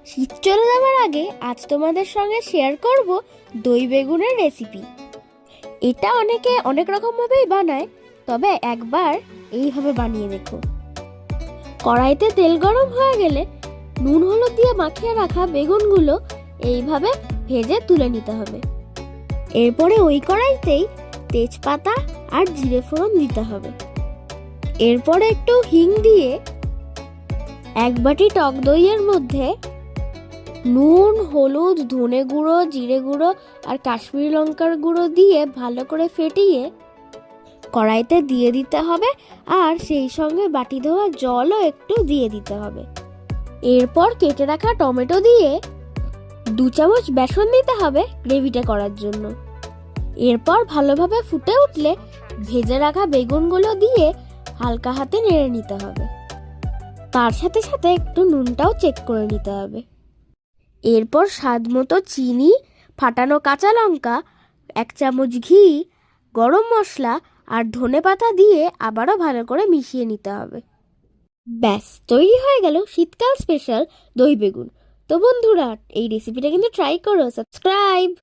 শীত চলে যাওয়ার আগে আজ তোমাদের সঙ্গে শেয়ার করব দই বেগুনের রেসিপি। এটা অনেকে অনেক রকম ভাবেই বানায়, তবে একবার এইভাবে বানিয়ে দেখো। কড়াইতে তেল গরম হয়ে গেলে নুন হলুদ দিয়ে মাখিয়ে রাখা বেগুনগুলো এইভাবে ভেজে তুলে নিতে হবে। এরপরে ওই কড়াইতেই তেজপাতা আর জিরে ফোড়ন দিতে হবে। এরপরে একটু হিং দিয়ে এক বাটি টক দইয়ের মধ্যে নুন, হলুদ, ধনে গুঁড়ো, জিরে গুঁড়ো আর কাশ্মীরি লঙ্কার গুঁড়ো দিয়ে ভালো করে ফেটিয়ে কড়াইতে দিয়ে দিতে হবে, আর সেই সঙ্গে বাটি ধোয়া জলও একটু দিয়ে দিতে হবে। এরপর কেটে রাখা টমেটো দিয়ে 2 চামচ বেসন দিতে হবে গ্রেভিটা করার জন্য। এরপর ভালোভাবে ফুটে উঠলে ভেজে রাখা বেগুনগুলো দিয়ে হালকা হাতে নেড়ে নিতে হবে। তার সাথে সাথে একটু নুনটাও চেক করে নিতে হবে। এরপর স্বাদ মতো চিনি, ফাটানো কাঁচা লঙ্কা, 1 চামচ ঘি, গরম মশলা আর ধনেপাতা দিয়ে আবারও ভালো করে মিশিয়ে নিতে হবে। ব্যাস, তৈরি হয়ে গেল শীতকাল স্পেশাল দই বেগুন। তো বন্ধুরা, এই রেসিপিটা কিন্তু ট্রাই করো। সাবস্ক্রাইব।